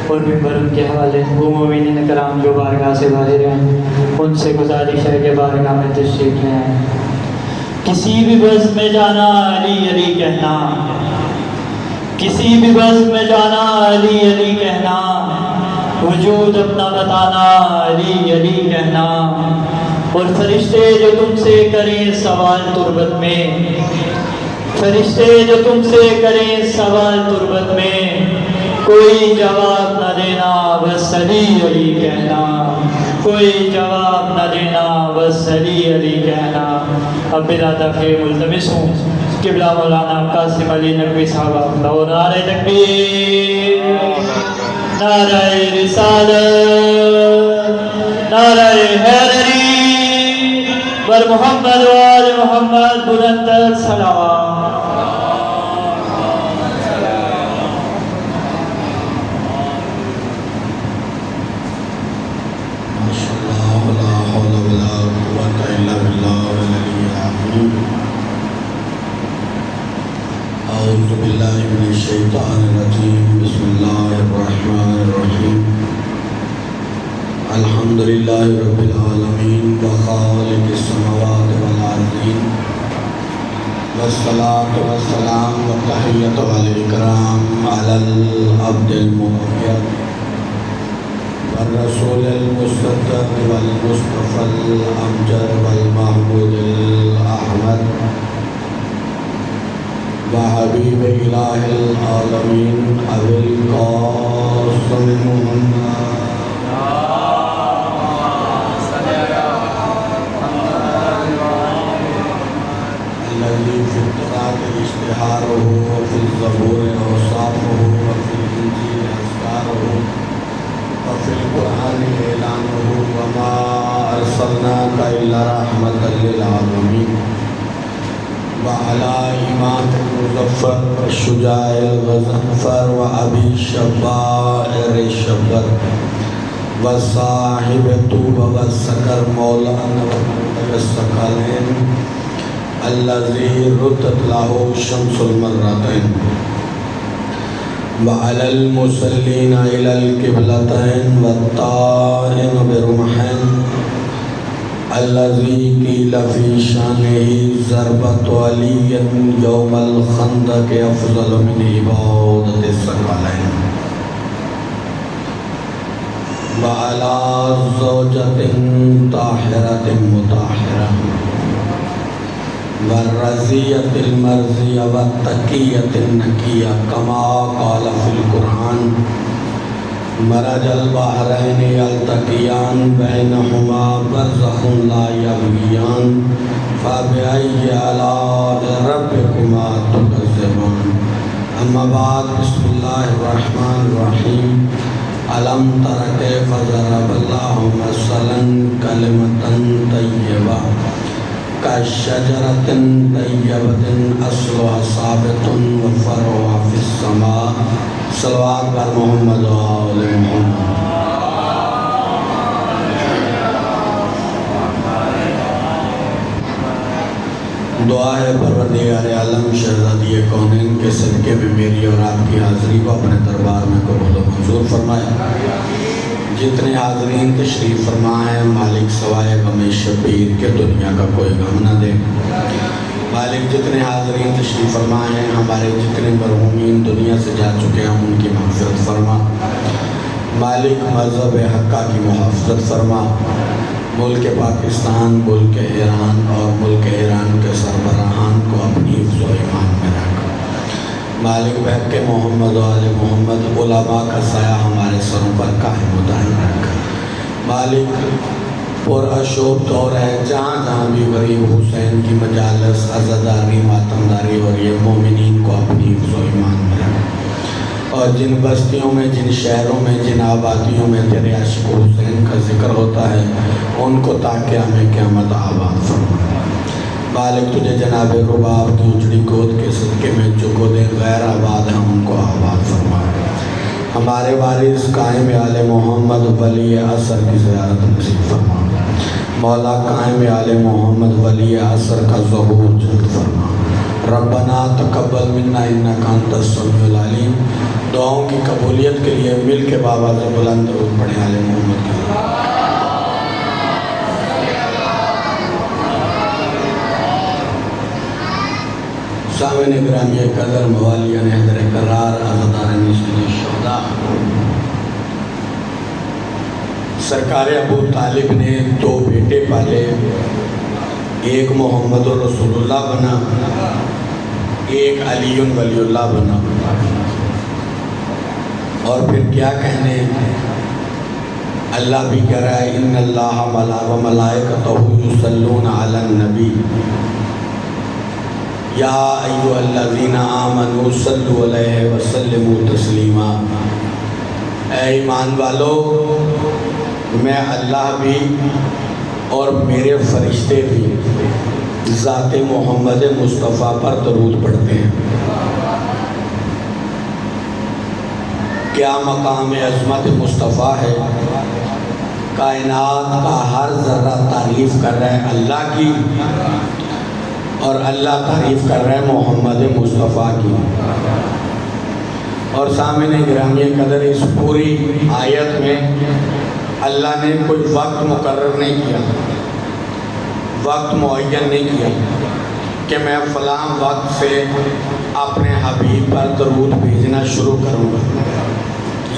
اور ممبر ان کے حوالے، وہ مومنین کرام جو بارگاہ سے باہر ہیں ان سے گزارش ہے کہ بارگاہ میں تشریف لے آئیں۔ کسی بھی بس میں جانا علی علی کہنا، کسی بھی بس میں جانا علی علی کہنا، وجود اپنا بتانا علی علی کہنا، اور فرشتے جو تم سے کریں سوال تربت میں، فرشتے جو تم سے کریں سوال تربت میں، کوئی جواب نہ دینا بس علی علی کہنا، کوئی جواب نہ دینا بس علی علی کہنا۔ اب بلا تاخیر ملتمس ہوں قبلہ مولانا قاسم علی نقوی صاحب اور نعرہ تکبیر، نعرہ رسالت، نعرہ حیدری، بر محمد و آل محمد بلند صلوات۔ اعوذ باللہ من الشیطان الرجیم، بسم اللہ الرحمن الرحیم، الحمدللہ رب العالمین وخالق السماوات والارضین، والصلاة والسلام والتحیۃ والاکرام علی العبد المؤید والرسول المصدق والمصطفى الامجد والمحمود الاحمد وحبیب الہ العالمین ابی القاسم محمد الذي في التوراة اشتهاره وفي الزبور اوصافه وفي الانجيل اذكاره وفي القرآن اعلانه وما ارسلناك الا رحمة للعالمين وعلى امام المظفر الشجاع الغضنفر وابي الشبائر الشبر وصاحب الطوب والسكر مولانا الثقلين الذي ردت له شمس المرتين وعلى المصلين الى القبلتين والطائن برمحين الذي قيل في شانه ضربة علي يوم الخندق أفضل من عبادة الثقلين وعلى زوجة طاهرة مطهرة والرزية المرزية والتقية النقية كما قال في القرآن مرج البحرین یلتقیان بینہما برزخ لا یبغیان فبأی آلاء ربکما تکذبان۔ اما بعد، بسم اللہ الرحمن الرحیم۔ الم تر کیف ضرب اللہ مثلا کلمۃ طیبہ کشجرۃ طیبۃ اصلها ثابت وفرعها فی السماء۔ صلوات بر محمد و آل محمد۔ دعا ہے پروردگار عالم شہزادی کونین کے صدقے میں میری اور آپ کی حاضری کو اپنے دربار میں قبول و منظور فرمائے۔ جتنے حاضرین تشریف فرمائے مالک سوائے غم شبیر کے دنیا کا کوئی غم نہ دے۔ مالک جتنے حاضرین تشریف فرمائے ہیں، ہمارے جتنے مرحومین دنیا سے جا چکے ہیں ان کی مغفرت فرما۔ مالک مذہب حقہ کی محافظت فرما۔ ملک پاکستان، ملک ایران اور ملک ایران کے سربراہان کو اپنی حفظ و ایمان میں رکھ۔ مالک بحق محمد و آل محمد علماء کا سایہ ہمارے سروں پر قائم و دائم رکھ۔ مالک پر اشوب دور ہے، جہاں جہاں بھی غریب حسین کی مجالس، عزاداری، ماتمداری اور یہ مومنین کو اپنی حفظ و ایمان میں رکھ۔ اور جن بستیوں میں، جن شہروں میں، جن آبادیوں میں تیرے عاشق حسین کا ذکر ہوتا ہے ان کو تاکہ ہمیں قیامت آباد فرما۔ مالک تجھے جناب رباب کی اجڑی گود کے صدقے میں جو گودیں غیر آباد ہیں ان کو آباد فرما۔ ہمارے وارث قائم آل محمد ولی عصر کی زیارت نصیب فرما۔ مولا قائم آل محمد ولی عصر کا ظہور جلد فرما۔ ربنا تقبل منا انک انت السمیع العلیم۔ دعاؤں کی قبولیت کے لیے مل کے بابا سے بلند درود پڑھیں آل محمد کی۔ سامعین گرامی قدر، موالیان حیدر کرار، عزاداران نشین شہداء، سرکار ابو طالب نے 2 بیٹے پالے، ایک محمد رسول اللہ بنا، ایک علی ولی اللہ بنا، اور پھر کیا کہنے، اللہ بھی کہہ رہا ہے ان اللہ و ملائکتہ یصلون علی النبی یا ایھا الذین آمنوا صلوا علیہ وسلموا تسلیما۔ اے ایمان والو، میں اللہ بھی اور میرے فرشتے بھی ذات محمد مصطفیٰ پر درود پڑھتے ہیں۔ کیا مقام عظمت مصطفیٰ ہے، کائنات کا ہر ذرہ تعریف کر رہا ہے اللہ کی، اور اللہ تعریف کر رہا ہے محمد مصطفیٰ کی۔ اور سامعین گرامی قدر، اس پوری آیت میں اللہ نے کوئی وقت مقرر نہیں کیا، وقت معین نہیں کیا کہ میں فلاں وقت سے اپنے حبیب پر درود بھیجنا شروع کروں گا۔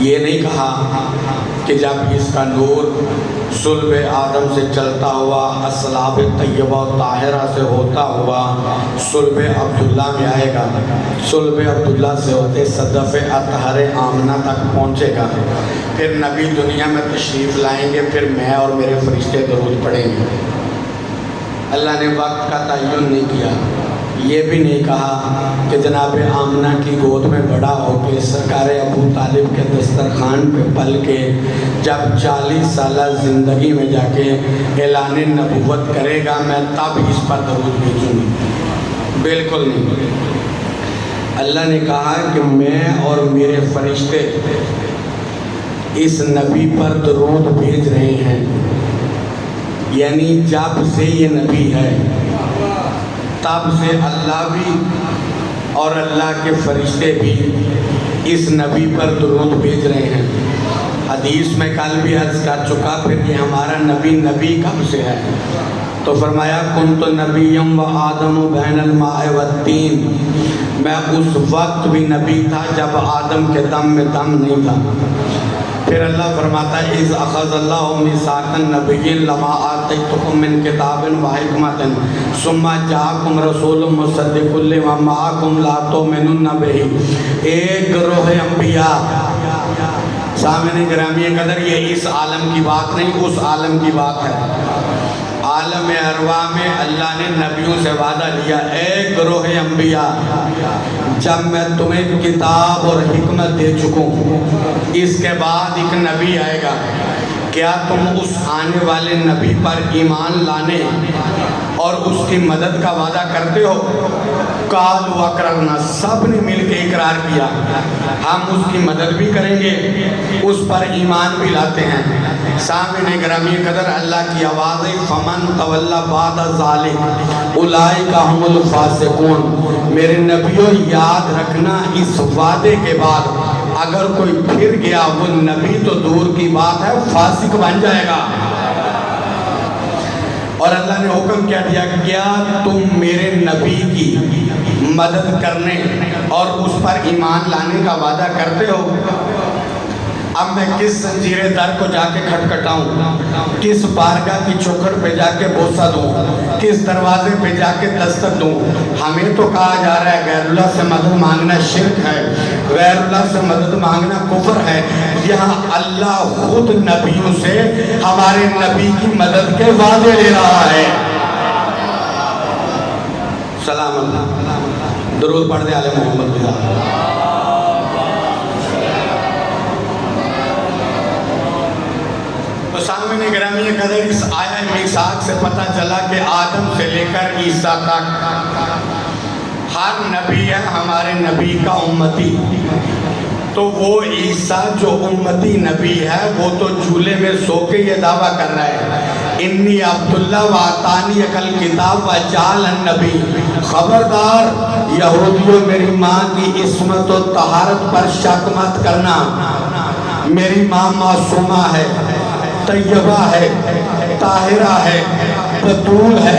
یہ نہیں کہا کہ جب اس کا نور صلب آدم سے چلتا ہوا، اصلاب طیبہ و طاہرہ سے ہوتا ہوا صلب عبداللہ میں آئے گا، صلب عبداللہ سے ہوتے صدف اطہر آمنہ تک پہنچے گا، پھر نبی دنیا میں تشریف لائیں گے، پھر میں اور میرے فرشتے درود پڑھیں گے۔ اللہ نے وقت کا تعین نہیں کیا۔ یہ بھی نہیں کہا کہ جناب آمنہ کی گود میں بڑا ہو کے سرکار ابو طالب کے دسترخوان پہ پل کے جب 40 سالہ زندگی میں جا کے اعلان نبوت کرے گا میں تب اس پر درود بھیجوں گی، بالکل نہیں۔ اللہ نے کہا کہ میں اور میرے فرشتے اس نبی پر درود بھیج رہے ہیں، یعنی جب سے یہ نبی ہے تب سے اللہ بھی اور اللہ کے فرشتے بھی اس نبی پر درود بھیج رہے ہیں۔ حدیث میں کل بھی عرض کر چکا، پھر یہ ہمارا نبی کب سے ہے؟ تو فرمایا کنت نبیم و آدم بین الماء والتین، میں اس وقت بھی نبی تھا جب آدم کے دم میں دم نہیں تھا۔ پھر اللہ فرماتا ہے اذ اخذ اللہ میثاق النبیین لما آتیتکم من کتاب و حکمت ثم جاءکم رسول مصدق لما معکم لا تؤمنون بہ۔ ایک گروہ انبیاء، سامعین گرامی قدر، یہ اس عالم کی بات نہیں، اس عالم کی بات ہے۔ عالم ارواح میں اللہ نے نبیوں سے وعدہ لیا، اے گروہ انبیاء، جب میں تمہیں کتاب اور حکمت دے چکوں، اس کے بعد ایک نبی آئے گا، کیا تم اس آنے والے نبی پر ایمان لانے اور اس کی مدد کا وعدہ کرتے ہو؟ قالوا اقررنا، سب نے مل کے اقرار کیا، ہم اس کی مدد بھی کریں گے، اس پر ایمان بھی لاتے ہیں۔ سامعین گرامی قدر، اللہ کی آواز ہے فمن تولی بعد ذلک اولئک هم الفاسقون۔ میرے نبیوں یاد رکھنا، اس وعدے کے بعد اگر کوئی پھر گیا، وہ نبی تو دور کی بات ہے، فاسق بن جائے گا۔ اور اللہ نے حکم کیا دیا، کیا تم میرے نبی کی مدد کرنے اور اس پر ایمان لانے کا وعدہ کرتے ہو؟ اب میں کس زنجیر در کو جا کے کھٹکھٹاؤں، کس بارگاہ کی چوکھٹ پہ جا کے بوسہ دوں، کس دروازے پہ جا کے دستک دوں؟ ہمیں تو کہا جا رہا ہے غیر اللہ سے مدد مانگنا شرک ہے، غیر اللہ سے مدد مانگنا کفر ہے۔ یہاں اللہ خود نبیوں سے ہمارے نبی کی مدد کے وعدے لے رہا ہے۔ سلام اللہ، درود پڑھ دے آل محمد کی ذات۔ تو سامعین گرامی قدر، اس آیہ میثاق سے پتہ چلا کہ آدم سے لے کر عیسیٰ تک ہر نبی ہے ہمارے نبی کا امتی۔ تو وہ عیسیٰ جو امتی نبی ہے، وہ تو جھولے میں سو کے یہ دعویٰ کر رہا ہے انی عبداللہ واتانی اکل کتاب و جال النبی، خبردار یہودیوں میری ماں کی عصمت و طہارت پر شک مت کرنا، میری ماں معصومہ ہے، طیبہ ہے، طاہرہ ہے، بطول ہے،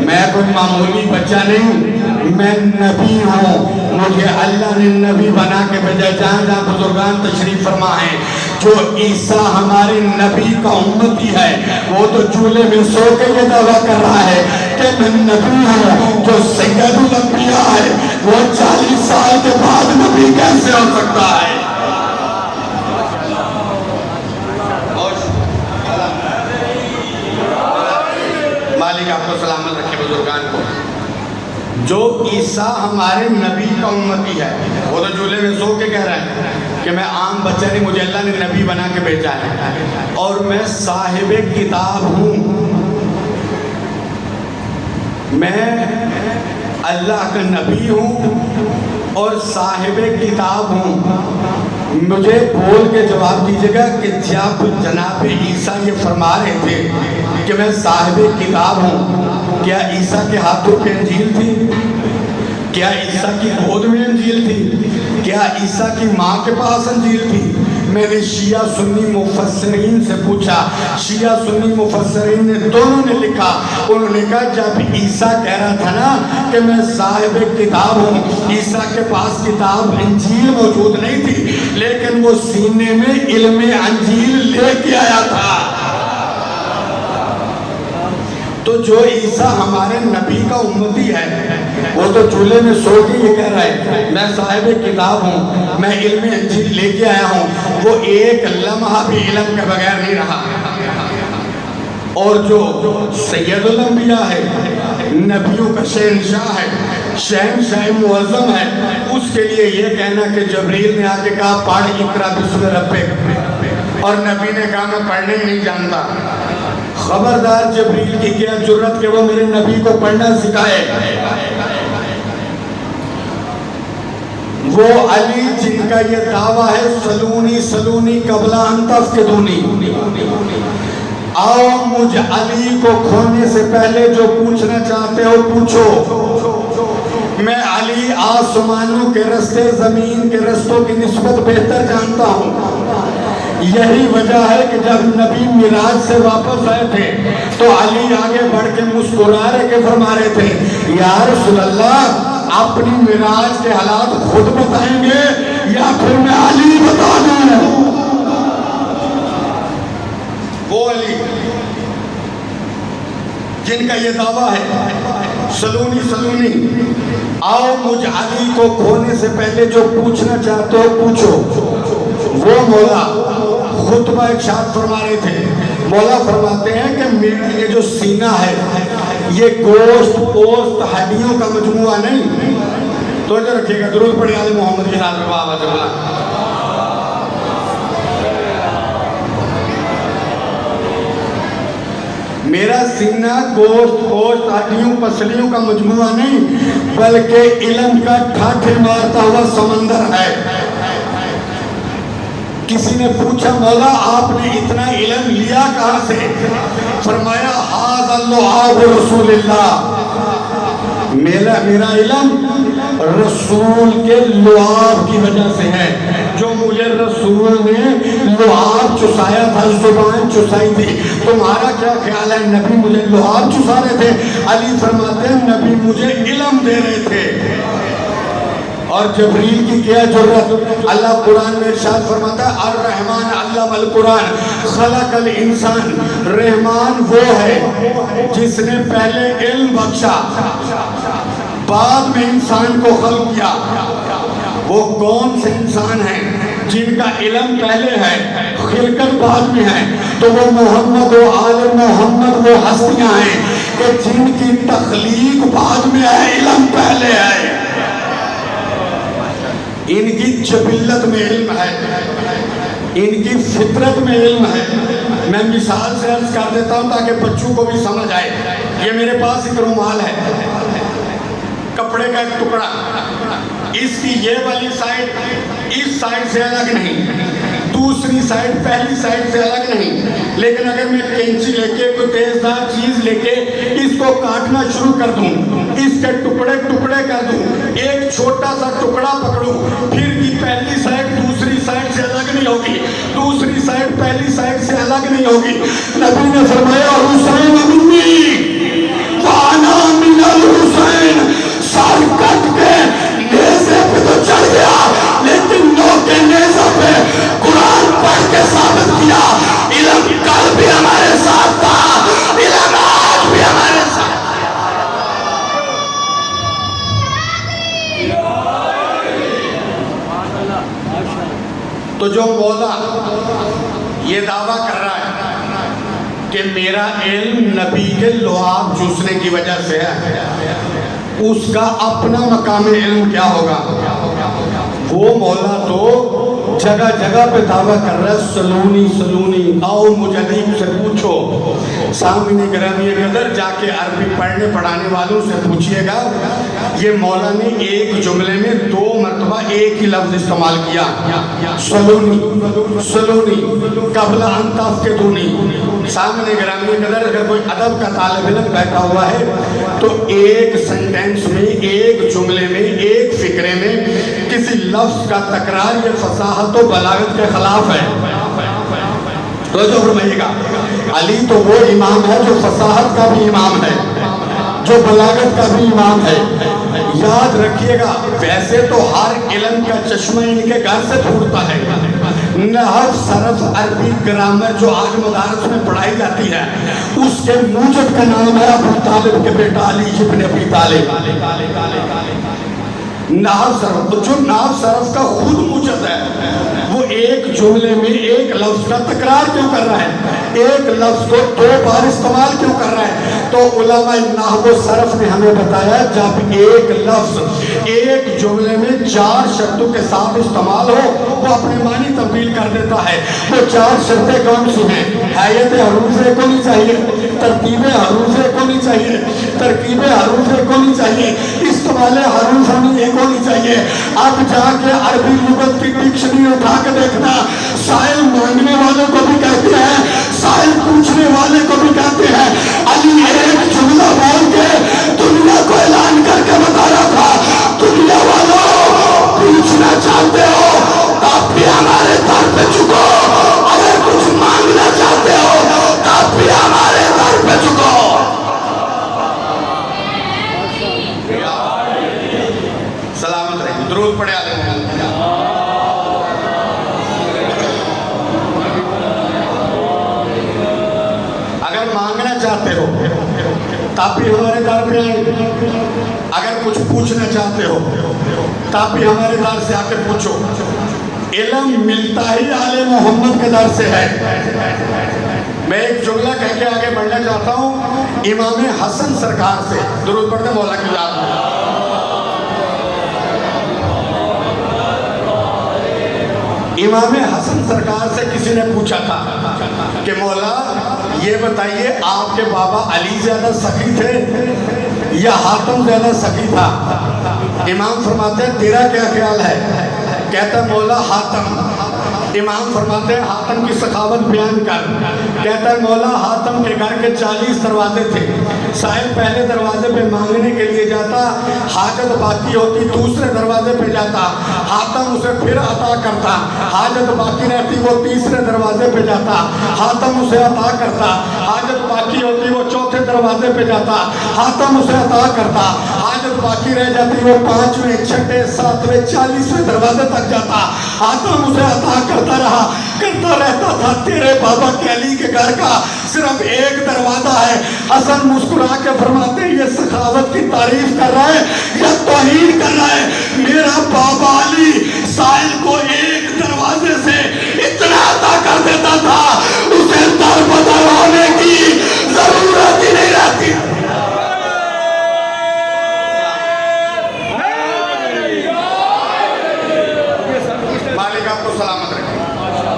میں کوئی معمولی بچہ نہیں، میں نبی ہوں، مجھے اللہ نے نبی بنا کے بھیجا۔ جہاں جہاں بزرگان تشریف فرما ہے، جو عیسیٰ ہمارے نبی کا امتی ہے وہ تو چولہے میں سو کے یہ دعویٰ کر رہا ہے کہ میں نبی ہوں۔ جو سید الانبیاء ہے وہ 40 سال کے بعد نبی کیسے ہو سکتا ہے؟ مالک آپ کو سلامت رکھے بزرگان کو۔ جو عیسیٰ ہمارے نبی کا امتی ہے وہ تو جھولے میں سو کے کہہ رہا ہے کہ میں عام بچہ نہیں، مجھے اللہ نے نبی بنا کے بھیجا ہے، اور میں صاحب کتاب ہوں، میں اللہ کا نبی ہوں اور صاحب کتاب ہوں۔ مجھے بول کے جواب دیجیے گا کہ جب جناب عیسیٰ یہ فرما رہے تھے کہ میں صاحب کتاب ہوں، کیا عیسیٰ کے ہاتھوں پہ انجیل تھی؟ کیا عیسیٰ کی گود میں انجیل تھی؟ کیا عیسیٰ کی ماں کے پاس انجیل تھی؟ میں نے شیعہ سنی مفسرین سے پوچھا، شیعہ سنی مفسرین نے دونوں نے لکھا، انہوں نے کہا جب عیسیٰ کہہ رہا تھا نا کہ میں صاحب کتاب ہوں، عیسیٰ کے پاس کتاب انجیل موجود نہیں تھی، لیکن وہ سینے میں علم انجیل لے کے آیا تھا۔ تو جو عیسیٰ ہمارے نبی کا امتی ہے وہ تو چولہے میں سو کے یہ کہہ رہا ہے میں صاحب کتاب ہوں، میں علم انجیل لے کے آیا ہوں، وہ ایک لمحہ بھی علم کے بغیر نہیں رہا۔ اور جو سید الانبیاء ہے، نبیوں کا شہنشاہ ہے، شہنشاہ معظم ہے، اس کے لیے یہ کہنا کہ جبریل نے آ کے کہا پڑھ اقرا بسم ربک، اور نبی نے کہا میں پڑھنے ہی نہیں جانتا، خبردار جبریل کی کیا جرت کہ وہ میرے نبی کو پڑھنا سکھائے۔ وہ علی جن کا یہ دعویٰ ہے سلونی سلونی قبل ان تفقدونی، آؤ مجھ علی کو کھونے سے پہلے جو پوچھنا چاہتے ہو پوچھو، میں علی آسمانوں کے رستے زمین کے رستوں کی نسبت بہتر جانتا ہوں۔ یہی وجہ ہے کہ جب نبی معراج سے واپس آئے تھے تو علی آگے بڑھ کے مسکرا رہے کے فرما رہے تھے یا رسول اللہ اپنی معراج کے حالات خود بتائیں گے یا پھر میں علی بتا دوں؟ وہ علی جن کا یہ دعویٰ ہے سلونی سلونی، آؤ مجھ علی کو کھونے سے پہلے جو پوچھنا چاہتے ہو پوچھو، وہ مولا خطبہ ارشاد فرما رہے تھے۔ مولا فرماتے ہیں کہ میرا یہ جو سینہ ہے یہ گوشت پوست ہڈیوں کا مجموعہ نہیں، توجہ رکھیے گا، درود پڑھیں آل محمد کی ساتھ رفع آواز بلند۔ میرا سینہ گوشت ہڈیوں پسلیوں کا مجموعہ نہیں بلکہ علم کا ٹھاٹھے مارتا ہوا سمندر ہے۔ کسی نے پوچھا مولا آپ نے اتنا علم لیا کہاں سے؟ فرمایا ھذا لعاب رسول اللہ، میرا علم رسول کے لعاب کی وجہ سے ہے، جو مجھے رسول نے لعاب چسایا تھا، زبان چسائی تھی۔ تمہارا کیا خیال ہے نبی مجھے لعاب چسا رہے تھے؟ علی فرماتے ہیں نبی مجھے علم دے رہے تھے۔ اور جبریل کی کیا جرت، اللہ قرآن میں ارشاد فرماتا ہے الرحمن علم القرآن خلق الانسان، رحمان وہ ہے جس نے پہلے علم بخشا بعد میں انسان کو خلق کیا۔ وہ کون سے انسان ہیں جن کا علم پہلے ہے خلقت بعد میں ہے؟ تو وہ محمد و آل محمد وہ ہستیاں ہیں کہ جن کی تخلیق بعد میں ہے، علم پہلے ہے۔ ان کی جبلت میں علم ہے، ان کی فطرت میں علم ہے۔ میں مثال سے عرض کر دیتا ہوں تاکہ بچوں کو بھی سمجھ آئے۔ یہ میرے پاس ایک رومال ہے، کپڑے کا ایک ٹکڑا، اس کی یہ والی سائڈ اس سائڈ سے الگ نہیں، دوسری سائڈ پہلی سائڈ سے الگ نہیں، لیکن اگر میں کینچی لے کے کوئی تیزدار چیز لے کے اس کو کاٹنا شروع کر دوں، اس کے ٹکڑے ٹکڑے کر دوں، ایک چھوٹا سا ٹکڑا پکڑوں، پھر بھی پہلی سائڈ دوسری سائڈ سے الگ نہیں ہوگی، دوسری سائڈ پہلی سائڈ سے الگ نہیں ہوگی۔ نبی نے فرمایا حسین منی وانا من الحسین، سر کٹ کے نیزے پہ تو چڑھ گیا لیکن نوکے نیزہ پہ قرآن پڑھ کے ثابت کیا علم کل بھی ہمارے ساتھ تھا، علم آج بھی ہمارے ساتھ۔ تو جو مولا یہ دعویٰ کر رہا ہے کہ میرا علم نبی کے لعاب چوسنے کی وجہ سے ہے، اس کا اپنا مقام علم کیا ہوگا؟ وہ مولا تو جگہ جگہ پہ دعویٰ کر رہا ہے سلونی سلونی، آؤ مجدیب سے پوچھو۔ سامنے گرامی قدر جا کے عربی پڑھنے پڑھانے والوں سے پوچھئے گا، یہ مولا نے ایک جملے میں 2 مرتبہ ایک ہی لفظ استعمال کیا، سلونی سلونی قبل ان تفقدونی۔ سامنے گرامی قدر اگر کوئی ادب کا طالب علم بیٹھا ہوا ہے تو ایک سنٹینس میں، ایک جملے میں، ایک فقرے میں کسی لفظ کا تکرار یہ فصاحت و بلاغت کے خلاف ہے۔ توجہ فرمائیے گا، علی تو وہ امام ہے جو فصاحت کا بھی امام ہے، جو بلاغت کا بھی امام ہے۔ یاد رکھیے گا، ویسے تو ہر علم کا چشمہ ان کے گھر سے پھوٹتا ہے، نحو صرف عربی گرامر جو آج مدارس میں پڑھائی جاتی ہے اس کے موجد کا نام ہے ابو طالب کے بیٹا علی ابن ابی طالب۔ نحو صرف، جو نحو صرف کا خود موجد ہے وہ ایک جملے میں ایک لفظ کا تکرار کیوں کر رہا ہے، ایک لفظ کو 2 بار استعمال کیوں کر رہا ہے؟ تو علماء نحو صرف نے ہمیں بتایا جب ایک لفظ ایک جملے میں 4 شرطوں کے ساتھ استعمال ہو وہ اپنے معنی تبدیل کر دیتا ہے۔ وہ 4 شرطیں کون سی ہیں؟ حیت حروف ایک ہونی چاہیے، ترتیب حروف ایک ہونی چاہیے، ترکیب حروف ایک ہونی چاہیے، استعمال حروف ایک ہونی چاہیے۔ اب جا کے عربی لغت کی ڈکشنری اٹھا کے دیکھنا، سائل مانگنے والوں کو بھی کہتے ہیں، سائل پوچھنے والے کو بھی کہتے ہیں۔ علی ایک جملہ بول کے دنیا کو اعلان کر کے بتا رہا تھا، دنیا والوں پوچھنا چاہتے ہو تب بھی ہمارے در پہ جھکو، اگر کچھ مانگنا چاہتے ہو تب بھی ہمارے در پہ جھکو۔ سلامت رہے، درود پڑھے آلے محمد۔ اگر مانگنا چاہتے ہو تب بھی ہمارے در پہ آئے، اگر کچھ پوچھنا چاہتے ہو تب بھی ہمارے در سے آ کے پوچھو۔ علم ملتا ہی آل محمد کے در سے ہے۔ میں ایک جملہ کہہ کے آگے بڑھنا چاہتا ہوں امام حسن سرکار سے، درود پڑھتے مولا کی یاد میں۔ امام حسن سرکار سے کسی نے پوچھا تھا کہ مولا یہ بتائیے آپ کے بابا علی زیادہ سخی تھے یا حاتم زیادہ سخی تھا؟ امام فرماتے ہیں تیرا کیا خیال ہے؟ کہتا ہے مولا حاتم۔ امام فرماتے ہیں حاتم کی سخاوت بیان کر۔ کہتا ہے مولا حاتم کے گھر کے 40 دروازے تھے، سائل پہلے دروازے پہ مانگنے کے لیے جاتا، حاجت باقی ہوتی دوسرے دروازے پہ جاتا، حاتم اسے پھر عطا کرتا، حاجت باقی رہتی وہ تیسرے دروازے پہ جاتا، حاتم اسے عطا کرتا، حاجت باقی ہوتی وہ چوتھے دروازے پہ جاتا، حاتم اسے عطا کرتا، حاجت باقی رہ جاتی وہ 5ویں 6ویں 7ویں 40ویں دروازے تک جاتا، حاتم اسے عطا کرتا رہا، کرتا رہتا تھا۔ تیرے بابا کے علی کے گھر کا صرف ایک دروازہ ہے۔ حسن مسکرا کے فرماتے ہیں یہ سخاوت کی تعریف کر رہا ہے یا توہین کر رہا ہے؟ میرا بابا علی سائل کو ایک دروازے سے اتنا عطا کر دیتا تھا اسے در بدر ہونے کی ضرورت ہی نہیں رہتی۔ مالک آپ کو سلامت رکھے۔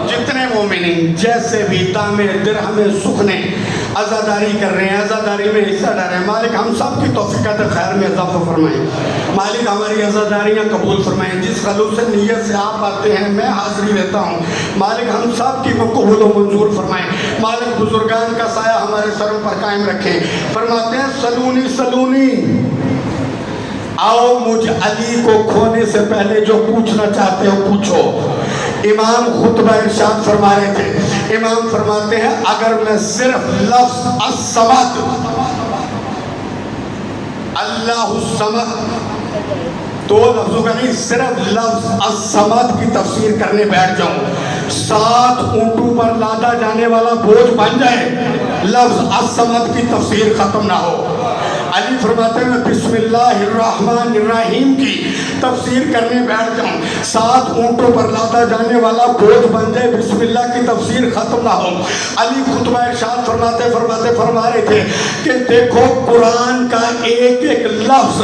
جتنے مومنین جیسے بھی تامے درہم سکھ نے عزاداری کر رہے ہیں, عزاداری میں حصہ ڈال رہے ہیں. مالک ہم سب کی توفیقات خیر میں اضافہ فرمائیں. مالک ہماری عزاداریاں قبول فرمائیں. جس خلوص سے نیت سے آپ آتے ہیں میں حاضری لیتا ہوں, مالک ہم سب کی قبول و منظور فرمائیں. مالک بزرگان کا سایہ ہمارے سروں پر قائم رکھیں. فرماتے ہیں سلونی سلونی, آؤ مجھ علی کو کھونے سے پہلے جو پوچھنا چاہتے ہو پوچھو. امام خطبہ ارشاد فرما رہے تھے, امام فرماتے ہیں اگر میں صرف لفظ الصمد, اللہ الصمد, دو لفظوں کا نہیں, صرف لفظ الصمد کی تفسیر کرنے بیٹھ جاؤں, 7 اونٹوں پر لادا جانے والا بوجھ بن جائے, لفظ الصمد کی تفسیر ختم نہ ہو. علی فرماتے ہیں بسم اللہ الرحمن الرحیم کی تفسیر کرنے بیٹھ جاؤں, 7 اونٹوں پر لادا جانے والا بوجھ بن جائے, بسم اللہ کی تفسیر ختم نہ ہو. علی خطبہ ارشاد فرما رہے تھے کہ دیکھو قرآن کا ایک ایک لفظ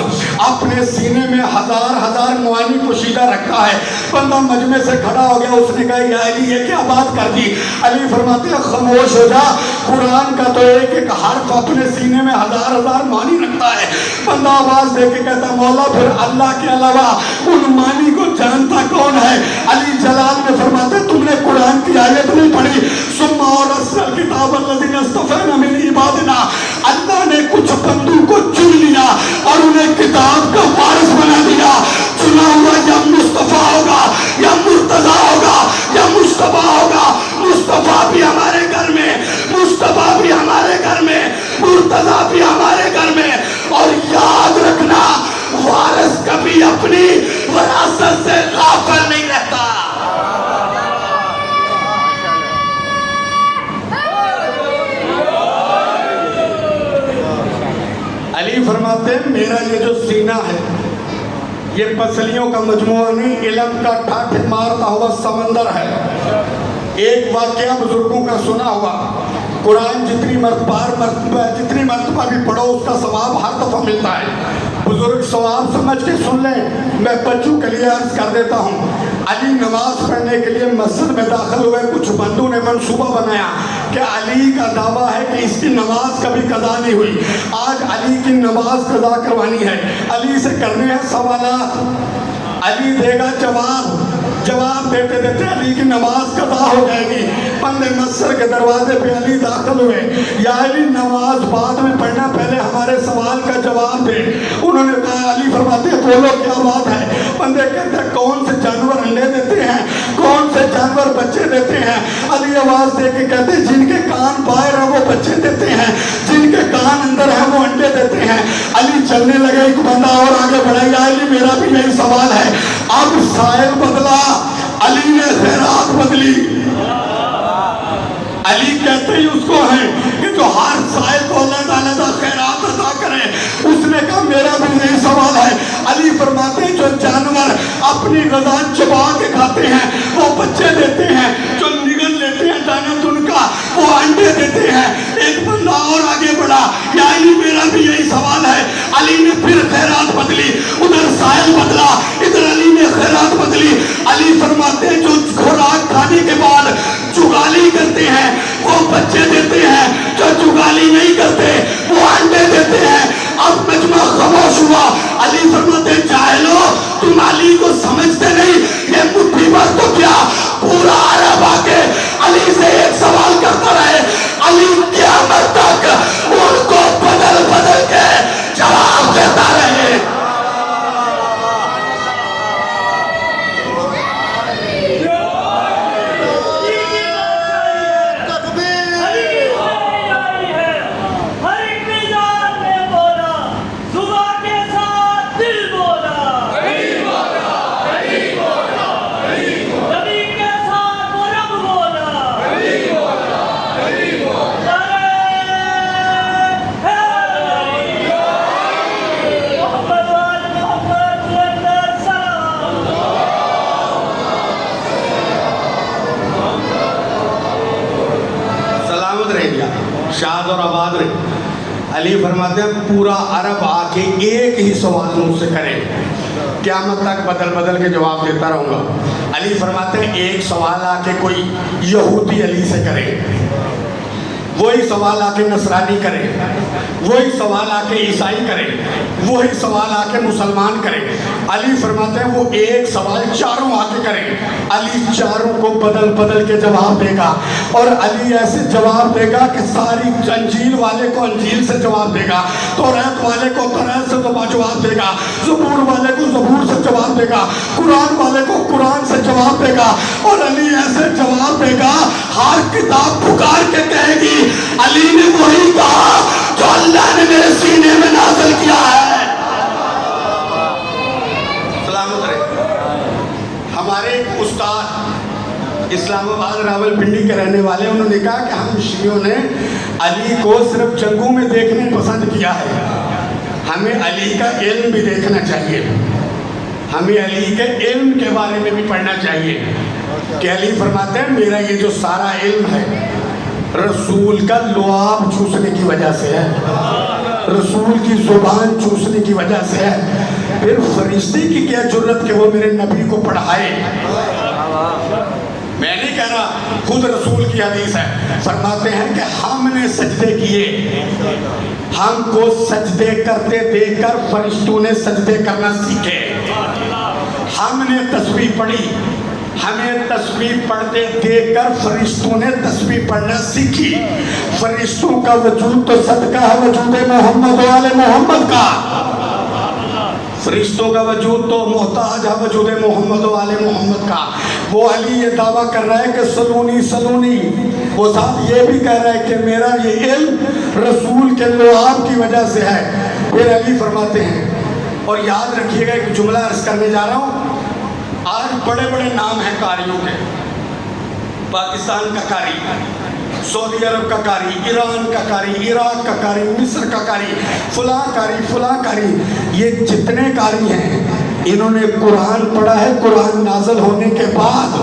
اپنے سینے میں ہزار معانی پوشیدہ رکھا ہے. بندہ مجمع سے کھڑا ہو گیا, اس نے کہا یا علی یہ کیا بات کر دی؟ علی فرماتے ہیں خاموش ہو جا, قرآن کا تو ایک ایک حرف اپنے سینے میں ہزار معنی رکھتا ہے. بندہ آواز دے کے کہتا مولا پھر اللہ کے علاوہ ان معنی کو جانتا کون ہے؟ علی جلال میں فرماتے تم نے قرآن کی آیت نہیں پڑھی, ثم اورثنا الکتاب الذین اصطفینا من عبادنا, اللہ نے کچھ بندوں کو چن لیا اور انہیں کتاب کا وارث بنا دیا. چنا ہوا یا مصطفیٰ ہوگا یا مرتضیٰ ہوگا یا مصطفیٰ ہوگا. مصطفیٰ بھی ہمارے گھر میں, مصطفیٰ بھی ہمارے گھر میں, مرتضیٰ بھی ہمارے گھر میں. اور یاد رکھنا وارث کبھی اپنی وراثت سے غافل نہیں رہتا. علی فرماتے ہیں میرا یہ جو سینہ ہے یہ پسلیوں کا مجموعہ نہیں, علم کا ٹھاٹھ مارتا ہوا سمندر ہے. ایک واقعہ بزرگوں کا سنا ہوا, قرآن جتنی مرتبہ بھی پڑھو اس کا ثواب ہر دفعہ ملتا ہے. بزرگ ثواب سمجھ کے سن لیں, میں بچوں کے لیے عرض کر دیتا ہوں. علی نماز پڑھنے کے لیے مسجد میں داخل ہوئے, کچھ بندوں نے منصوبہ بنایا کہ علی کا دعویٰ ہے کہ اس کی نماز کبھی قضا نہیں ہوئی, آج علی کی نماز قضا کروانی ہے. علی سے کرنے ہیں سوالات, علی دے گا جواب دیتے دیتے علی کی نماز قضا ہو جائے گی. بندے مسجد کے دروازے پہ علی داخل ہوئے, یا علی نماز بعد میں پڑھنا, پہلے ہمارے سوال کا جواب دے. انہوں نے کہا, علی فرماتے ہیں بولو کیا بات ہے؟ بندے کہتے ہیں کون سے جانور انڈے دیتے ہیں, کون سے جانور بچے دیتے ہیں؟ علی آواز دے کے کہتے ہیں جن کے کان باہر ہیں وہ بچے دیتے ہیں, جن کے کان اندر ہیں وہ انڈے دیتے ہیں. علی چلنے لگے, ایک بندہ اور آگے بڑھا, یا علی میرا بھی یہی سوال ہے. اب سائل بدلا, علی نے خیرات بدلی. علی کہتے ہی اس کو ہیں کہ جو ہر سائل کو اللہ تعالیٰ کا خیرات عطا کرے. اس نے کہا میرا بھی یہی سوال ہے. علی فرماتے ہیں جو جانور اپنی غذا چبا کے کھاتے ہیں وہ بچے دیتے ہیں, جو نگل لیتے ہیں دانا ان کا وہ انڈے دیتے ہیں. ایک بندہ اور آگے بڑھا, یا علی میرا بھی یہی سوال ہے. علی نے پھر خیرات بدلی, ادھر سائل بدلا, ادھر علی نے خیرات بدلی. علی فرماتے ہیں جو خوراک کھانے کے بعد چگالی کرتے ہیں وہ بچے دیتے ہیں, جو چگالی نہیں کرتے وہ انڈے دیتے ہیں. اب مجمع خاموش ہوا. علی فرماتے ہیں جاہلو تم علی کو سمجھتے نہیں, یہ مٹھی بھر تو کیا پورا عرب آ کے علی سے ایک سوال کرتا رہے. علی قیامت تک ان کو بدل کے جواب دیتا رہے. شاد اور آباد رہے. علی فرماتے ہیں پورا عرب آ کے ایک ہی سوال مجھ سے کرے, قیامت تک بدل کے جواب دیتا رہوں گا. علی فرماتے ہیں ایک سوال آ کے کوئی یہودی علی سے کرے, وہی سوال آ کے نصرانی کرے، وہی سوال آ کے عیسائی کرے، وہی سوال آ کے مسلمان کرے۔ علی فرماتے ہیں وہ ایک سوال چاروں آ کے کریں، علی چاروں کو بدل بدل کے جواب دے گا، اور علی ایسے جواب دے گا کہ ساری انجیل والے کو انجیل سے جواب دے گا، توریت والے کو توریت سے جواب دے گا، زبور والے کو زبور سے جواب دے گا، قرآن والے کو قرآن سے جواب دے گا، اور علی ایسے جواب دے گا ہر کتاب پکار کے کہے گی علی نے وہی کہا جو اللہ نے میرے سینے میں نازل کیا ہے۔ سلامت رہے۔ ہمارے ایک استاد اسلام آباد راول پنڈی کے رہنے والے، انہوں نے کہا کہ ہم شیعوں نے علی کو صرف جنگوں میں دیکھنے پسند کیا ہے، ہمیں علی کا علم بھی دیکھنا چاہیے، ہمیں علی کے علم کے بارے میں بھی پڑھنا چاہیے، کہ علی فرماتے ہیں میرا یہ جو سارا علم ہے رسول کا لعاب چوسنے کی وجہ سے ہے، رسول کی زبان چوسنے کی وجہ سے ہے، پھر فرشتے کی کیا جرت کہ وہ میرے نبی کو پڑھائے۔ میں نہیں کہہ رہا، خود رسول کی حدیث ہے، فرماتے ہیں کہ ہم نے سجدے کیے، ہم کو سجدے کرتے دیکھ کر فرشتوں نے سجدے کرنا سیکھے، ہم نے تسبیح پڑھی، ہمیں تسبیح پڑھتے دیکھ کر فرشتوں نے تسبیح پڑھنا سیکھی۔ فرشتوں کا وجود تو صدقہ ہے وجود محمد و آل محمد کا، فرشتوں کا وجود تو محتاج ہے وجود محمد و آل محمد کا۔ وہ علی یہ دعویٰ کر رہا ہے کہ سلونی سلونی، وہ ساتھ یہ بھی کہہ رہا ہے کہ میرا یہ علم رسول کے لعاب کی وجہ سے ہے۔ پھر علی فرماتے ہیں، اور یاد رکھیے گا ایک جملہ عرض کرنے جا رہا ہوں، آج بڑے بڑے نام ہیں قاریوں کے، پاکستان کا قاری، سعودی عرب کا قاری، ایران کا قاری، عراق کا قاری، مصر کا قاری، فلاں قاری فلاں قاری، یہ جتنے قاری ہیں انہوں نے قرآن پڑھا ہے قرآن نازل ہونے کے بعد۔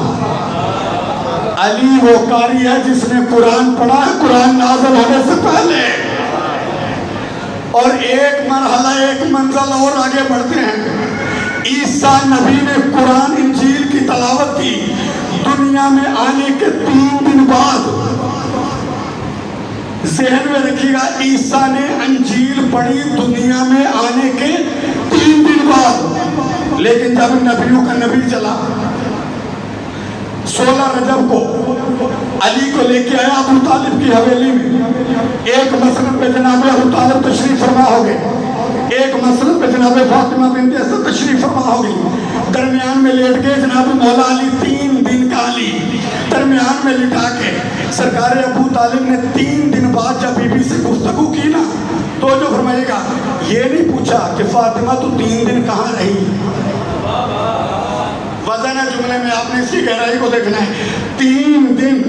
علی وہ قاری ہے جس نے قرآن پڑھا ہے قرآن نازل ہونے سے پہلے۔ اور ایک مرحلہ ایک منزل اور آگے بڑھتے ہیں، عیسیٰ نبی نے قرآن انجیل کی تلاوت کی دنیا میں آنے کے 3 دن بعد۔ ذہن میں رکھیے گا، عیسیٰ نے انجیل پڑھی دنیا میں آنے کے 3 دن بعد، لیکن جب نبیوں کا نبی چلا 16 رجب کو علی کو لے کے آیا ابو طالب کی حویلی میں، ایک مسند پہ جناب ابو طالب تشریف فرما ہو گئے، ایک مسند پہ جناب فاطمہ بنت اسد تشریف فرما ہو گئی، درمیان میں لیٹ کے جناب مولا علی 3 دن کا علی درمیان میں لٹا کے سرکار ابو طالب نے 3 دن بعد جب بی بی سے گفتگو کی نا تو جو فرمائے گا یہ نہیں پوچھا کہ فاطمہ تو 3 دن کہاں رہی، وزن جملے میں آپ نے اس کی گہرائی کو دیکھنا ہے، 3 دن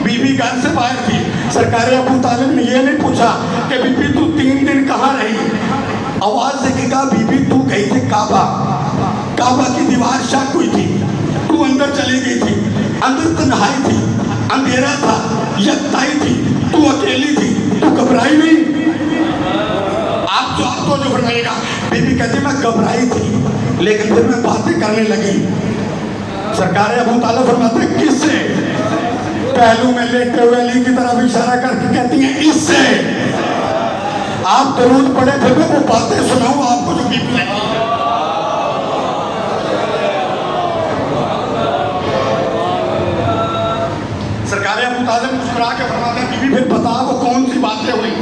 بی بی گھر سے باہر تھی، سرکار ابو طالب نے یہ نہیں پوچھا کہ بی بی تو 3 دن کہاں رہی، آواز سے کہا بی بی تو گئی تھی کعبہ، کعبہ کی دیوار شک ہوئی تھی، تو اندر چلی گئی تھی، اندر تنہائی تھی، اندھیرا تھا، یکتائی تھی، تو اکیلی تھی، تو گھبرائی نہیں۔ آپ تو جو فرمائے گا بی بی کہتی میں گھبرائی تھی لیکن پھر میں باتیں کرنے لگی، سرکار ابو طالب فرماتے ہیں کس سے، پہلو میں لیٹے ہوئے علی کی طرف اشارہ کر کے کہتی ہیں اس سے، آپ درود پڑھے پھر میں وہ باتیں سناؤں آپ کو جو بی بی لگی۔ سرکار ابو طالب مسکرا کے فرماتے ہیں بی بی پھر بتا وہ کون سی باتیں ہوئی،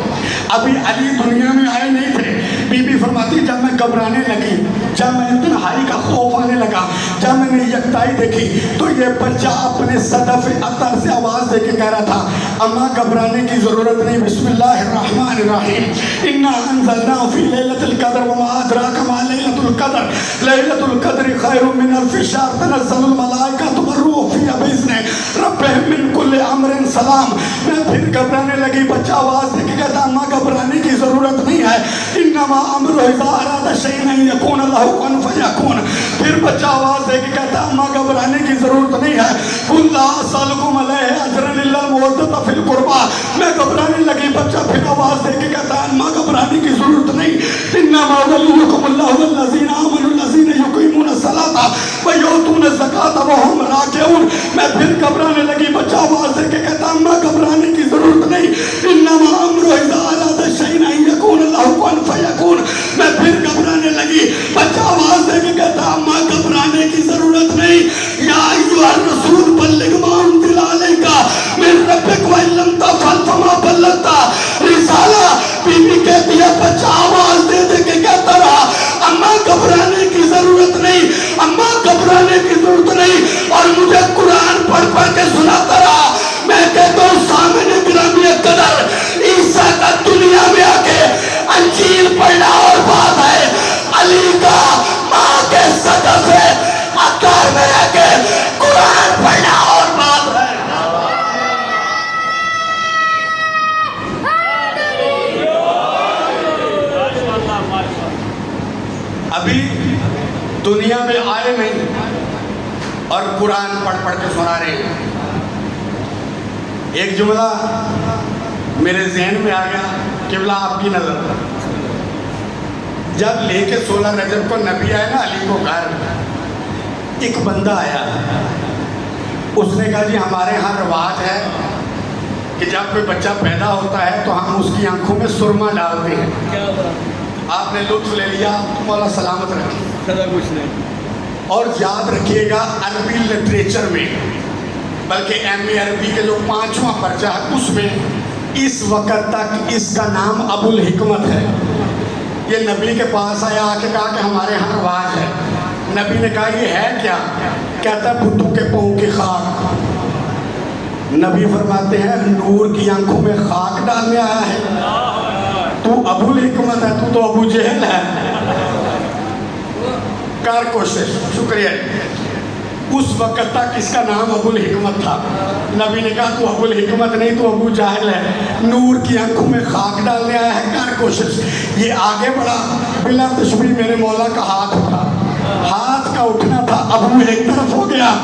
ابھی علی دنیا میں آئے نہیں تھے، بی بی فرماتی جب میں گھبرانے لگی، جب میں نے تنہائی کا خوف آنے لگا، جب میں نے یکتائی دیکھی تو یہ بچہ اپنے صدف عطر سے آواز دے کے کہہ رہا تھا اماں گھبرانے کی ضرورت نہیں، بسم اللہ الرحمن الرحیم، انا انزلناه فی لیلۃ القدر وما ادراک ما لیلۃ القدر، لیلۃ القدر خیر من الف شہر، تنزل الملائکۃ والروح فیہا بإذن ربہم من کل امر سلام۔ میں پھر گھبرانے لگی، بچہ آواز دے کے کہتا اماں گھبرانے کی ضرورت نہیں ہے، انما امرہ اذا اراد شیئا ان یکون لہ کن فیکون۔ پھر بچہ آواز دے کے کہتا اماں گھبرانے کی ضرورت نہیں ہے، قل لا اسألکم علیہ اجرا الا المودۃ فی القربى۔ میں گھبرانے لگی، بچہ پھر آواز دے کے کہتا اماں گھبرانے کی ضرورت نہیں، انما ولیکم اللہ والذین آمنوا الذین یقیمون الصلاۃ ویؤتون الزکاۃ وہم راکعون۔ میں پھر گھبرانے لگی، بچہ آواز دے کے کہتا اماں گھبرانے کی ضرورت نہیں، اور قرآن پڑھ پڑھ کے سنا رہے ہیں. ایک جملہ میرے ذہن میں آ گیا. قبلہ آپ کی نظر جب لے کے 16 رجب کو نبی آئے نا علی کو گھر, ایک بندہ آیا, اس نے کہا جی ہمارے ہاں رواج ہے کہ جب کوئی بچہ پیدا ہوتا ہے تو ہم اس کی آنکھوں میں سرما ڈالتے ہیں. آپ نے لطف لے لیا, مولا سلامت رکھے. اور یاد رکھیے گا عربی لٹریچر میں, بلکہ ایم اے عربی کے جو 5واں پرچہ ہے اس میں اس وقت تک اس کا نام ابو الحکمت ہے. یہ نبی کے پاس آیا, آ کے کہا کہ ہمارے ہاں رواج ہے. نبی نے کہا یہ ہے کیا؟ کہتا ہے بدھو کے پاؤں کی خاک. نبی فرماتے ہیں نور کی آنکھوں میں خاک ڈالنے آیا ہے, تو ابو الحکمت ہے, تو ابو جہل ہے. کر کوشش. شکریہ. اس وقت تک اس کا نام ابو الحکمت تھا. نبی نے کہا تو ابو الحکمت نہیں, تو ابو جاہل ہے, نور کی آنکھوں میں خاک ڈالنے آیا ہے, کر کوشش. یہ آگے بڑھا, بلا تشبیہ میرے مولا کا ہاتھ اٹھا. ہاتھ کا اٹھنا تھا, ابو ایک طرف ہو گیا,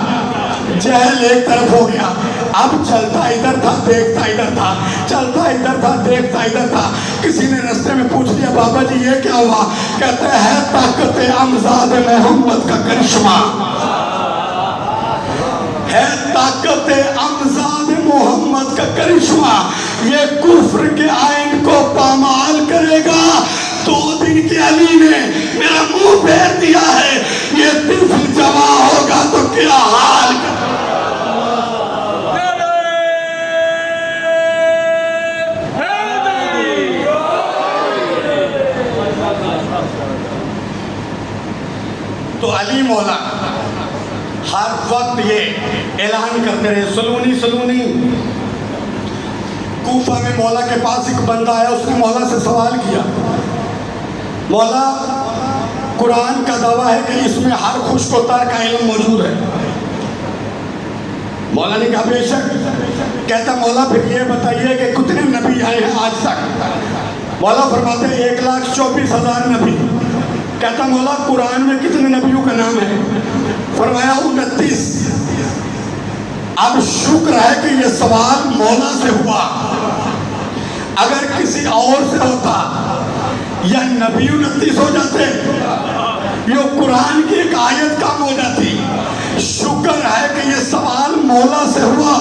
جہل ایک طرف ہو گیا. اب چلتا ادھر تھا, دیکھتا ادھر تھا, چلتا ادھر تھا, دیکھتا ادھر تھا. کسی نے رستے میں پوچھ لیا بابا جی یہ کیا ہوا؟ کہتے ہیں طاقت امزاد محمد کا کرشمہ ہے, طاقت امزاد محمد کا کرشمہ. یہ کفر کے آئین کو پامال کرے گا. 2 دن کے علی نے میرا منہ پھیر دیا ہے, یہ طفل جوان ہوگا تو کیا حال کرے. تو علی مولا ہر وقت یہ اعلان کرتے رہے سلونی سلونی. کوفہ میں مولا کے پاس ایک بندہ آیا, اس نے مولا سے سوال کیا, مولا قرآن کا دعویٰ ہے کہ اس میں ہر خشک و تر کا علم موجود ہے. مولا نے کہا بے شک. کہتا مولا پھر یہ بتائیے کہ کتنے نبی آئے ہیں آج تک؟ مولا فرماتے ہیں 1,24,000 نبی. کہتا مولا قرآن میں کتنے نبیوں کا نام ہے؟ فرمایا 29. اب شکر ہے کہ یہ سوال مولا سے ہوا, اگر کسی اور سے ہوتا یا نبی 29 ہو جاتے, یہ قرآن کی ایک آیت کم ہو جاتی. شکر ہے کہ یہ سوال مولا سے ہوا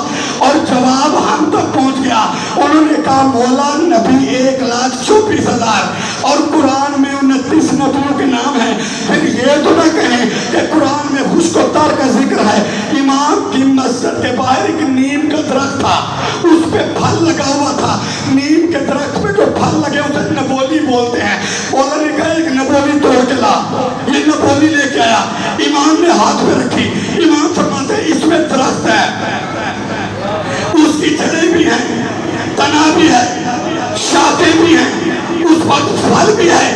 اور جواب ہم تک پہنچ گیا. انہوں نے کہا مولا نبی 1,24,000 اور قرآن میں 29 نبیوں کے نام ہیں. پھر یہ تو نہ کہیں کہ قرآن میں خشک و تر کا ذکر ہے. امام کی مسجد کے باہر ایک نیم کا درخت تھا, اس پہ پھل لگا ہوا تھا. نیم کے درخت پہ جو پھل لگے اسے نبولی بولتے ہیں. مولا نے کہا ایک نبولی توڑ کے لا. یہ نبولی لے کے آیا, امام نے ہاتھ پہ رکھی. امام فرماتے ہیں اس میں درخت ہے, اس کی جڑیں بھی ہیں, تنا بھی ہے, شاخیں بھی ہیں, اس پر پھل بھی ہے.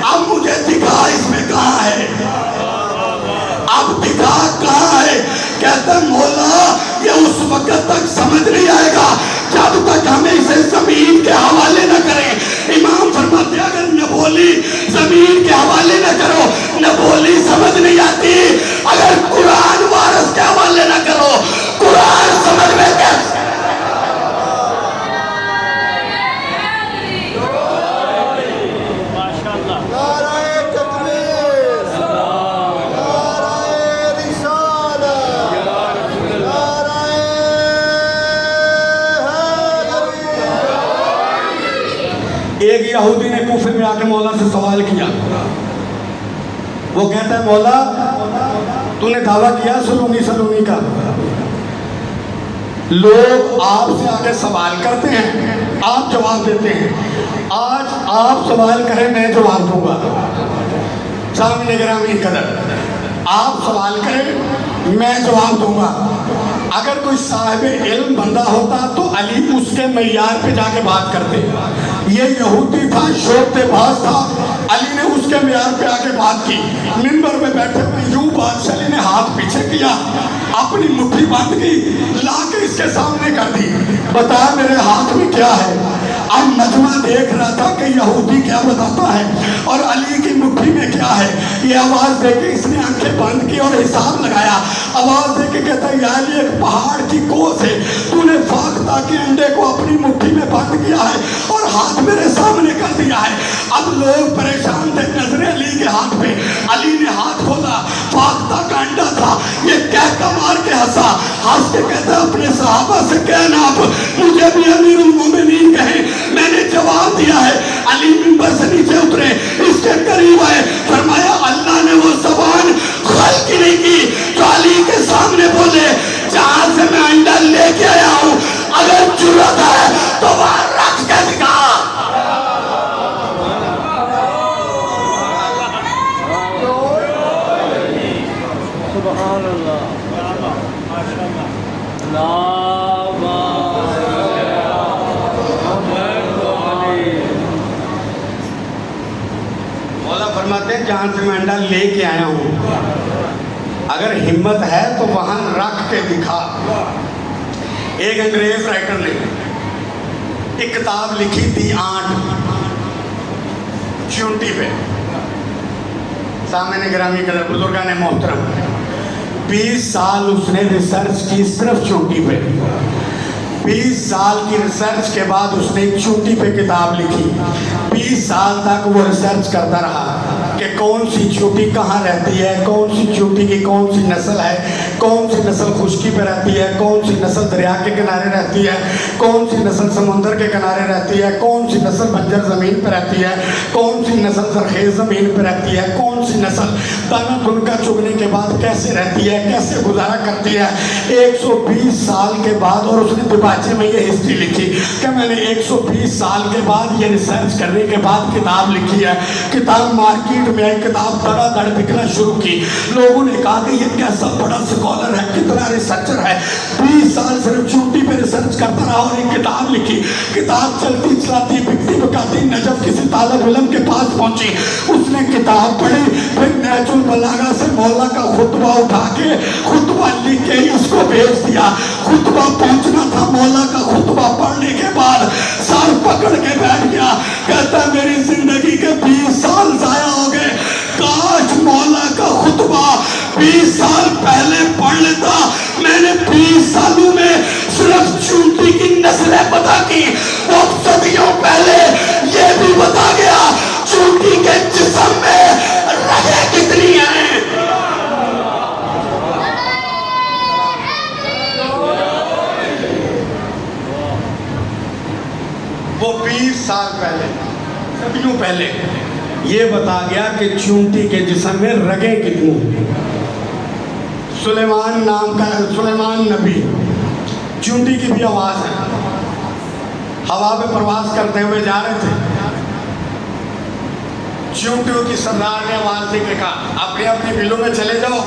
اب مجھے دکھا اس میں کہاں ہے, اب دکھا کہاں ہے. کہتا مولا یہ اس وقت تک سمجھ نہیں آئے گا جب تک ہمیں اسے زمین کے حوالے نہ کریں. امام فرماتے ہیں اگر نبولی زمین کے حوالے نہ کرو, نبولی سمجھ نہیں آتی. اگر قرآن وارث کے حوالے نہ کرو, قرآن سمجھ میں کیسے. ایک یہودی نے کوفے میں آ کے مولا سے سوال کیا. وہ کہتا ہے مولا تو نے دعویٰ کیا سلونی سلونی کا, لوگ آپ سے آگے سوال کرتے ہیں, آپ جواب دیتے ہیں. آج آپ سوال کریں میں جواب دوں گا. سامنے گرامی قدر, آپ سوال کریں میں جواب دوں گا. اگر کوئی صاحب علم بندہ ہوتا تو علی اس کے معیار پہ جا کے بات کرتے. یہ یہودی تھا, شوخ باز تھا, علی نے اس کے معیار پہ آ کے بات کی. منبر میں بیٹھے ہوئے یوں بادشاہ علی نے ہاتھ پیچھے کیا, اپنی مٹھی بند کی, لا کے اس کے سامنے کر دی. بتا میرے ہاتھ میں کیا ہے؟ اب مجمع دیکھ رہا تھا کہ یہودی کیا بتاتا ہے اور علی کی مٹھی میں کیا ہے. یہ آواز دے کے اس نے آنکھیں بند کی اور حساب لگایا. آواز دے کے کہتا ہے یا علی ایک پہاڑ کی کوس ہے, تو نے فاختہ کے انڈے کو اپنی مٹھی میں بند کیا ہے اور ہاتھ میرے سامنے کر دیا ہے. اب لوگ پریشان تھے, نظریں علی کے ہاتھ پہ. علی نے ہاتھ کھولا, فاختہ کا انڈا تھا. یہ کہہ مار کے ہنسا, ہنس کے کہتا اپنے صحابہ سے کہنا اب مجھے بھی امیر المومنین کہیں. میں نے جواب دیا ہے. علی منبر سے نیچے اترے, اس کے قریب آئے, فرمایا اللہ نے وہ زبان خلق نہیں کی جو علی کے سامنے بولے جہاں سے میں انڈا لے کے آیا ہوں, اگر جرأت ہے تو وہاں رکھ کے دکھا. سبحان اللہ. مولا فرماتے ہیں جہاں سے میں انڈا لے کے آیا ہوں, اگر ہمت ہے تو وہاں رکھ کے دکھا. ایک انگریز رائٹر نے ایک کتاب لکھی تھی آنٹ چونٹی پہ. سامنے گرامی قدر بزرگان محترم, 20 سال اس نے ریسرچ کی صرف چونٹی پہ. 20 سال کی ریسرچ کے بعد اس نے چونٹی پہ کتاب لکھی. 20 سال تک وہ ریسرچ کرتا رہا کہ کون سی چونٹی کہاں رہتی ہے, کون سی چونٹی کی کون سی نسل ہے, کون سی نسل خشکی پہ رہتی ہے, کون سی نسل دریا کے کنارے رہتی ہے, کون سی نسل سمندر کے کنارے رہتی ہے, کون سی نسل بنجر زمین پہ رہتی ہے, کون سی نسل زرخیز زمین پہ رہتی ہے, کون سی نسل دانا دنکا چگنے کے بعد کیسے رہتی ہے, کیسے گزارا کرتی ہے. 120 سال کے بعد, اور اس نے دیباچے میں یہ ہسٹری لکھی کہ میں نے 120 سال کے بعد یہ ریسرچ کرنے کے بعد کتاب لکھی ہے. کتاب مارکیٹ میں آئی, کتاب دڑا دڑ بکنا شروع کی. لوگوں نے کہا کہ یہ کیسا بڑا سکولر ہے, کتنا ریسرچر ہے. 20 سال صرف چونٹی پہ ریسرچ کرتا رہا اور ایک کتاب لکھی. کتاب چلتی چلاتی بکتی بکاتی نجف کسی طالب علم کے پاس پہنچی. اس نے کتاب پڑھی, پھر نیچ البلاغہ سے مولا کا خطبہ اٹھا کے خطبہ لکھ کے اس کو بھیج دیا. خطبہ پہنچنا تھا, مولا کا خطبہ پڑھنے کے بعد سر پکڑ کے بیٹھ گیا. کہتا میری زندگی کے 20 سال ضائع ہو گئے, کاش مولا کا خطبہ 20 سال پہلے پڑھ لیتا. میں نے 20 سالوں میں صرف چونٹی کی نسلیں پتا کی. وہ صدیوں پہلے یہ بھی بتا گیا چونٹی کے جسم میں رگیں کتنی ہیں. وہ 20 سال پہلے, صدیوں پہلے یہ بتا گیا کہ چونٹی کے جسم میں رگیں کتنی. سلیمان نام کا سلیمان نبی, چونٹی کی بھی آواز ہے. ہوا پہ پرواز کرتے ہوئے جا رہے تھے, چونٹیوں کی سردار نے آواز دے کے کہا اپنے اپنے بلوں میں چلے جاؤ.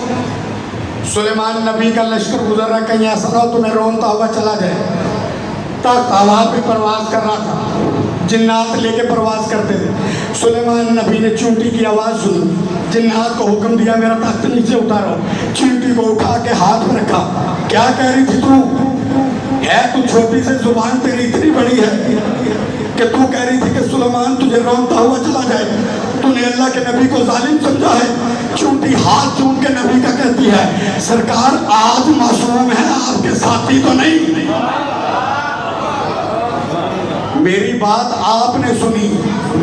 سلیمان نبی کا لشکر گزر رہا, کہیں ایسا نہ ہو تمہیں رونتا ہوا چلا جائے. تخت ہوا پہ پرواز کر رہا تھا, جنات لے کے پرواز کرتے تھے. سلیمان نبی نے چونٹی کی آواز سنی, جنات کو حکم دیا میرا تخت نیچے اتارو. چونٹی کو اٹھا کے ہاتھ میں رکھا. کیا کہہ رہی تھی تو ہے, تو چھوٹی سے زبان تیری اتنی بڑی ہے کہ تو کہہ رہی تھی کہ سلیمان تجھے رونتا ہوا چلا جائے. تو نے اللہ کے نبی کو ظالم سمجھا ہے. چونٹی ہاتھ چون کے نبی کا کہتی ہے سرکار آج معصوم ہے, آپ کے ساتھی تو نہیں. میری بات آپ نے سنی,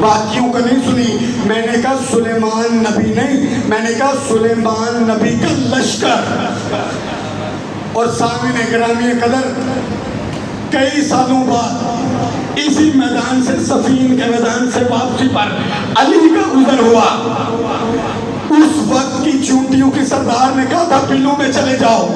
باقیوں کا نہیں سنی. میں نے کہا سلیمان نبی نہیں, میں نے کہا سلیمان نبی کا لشکر. اور سامنے گرامی قدر کئی سالوں بعد اسی میدان سے, صفین کے میدان سے واپسی پر علی کا گزر ہوا. اس وقت کی چونٹیوں کی سردار نے کہا تھا بلوں میں چلے جاؤ.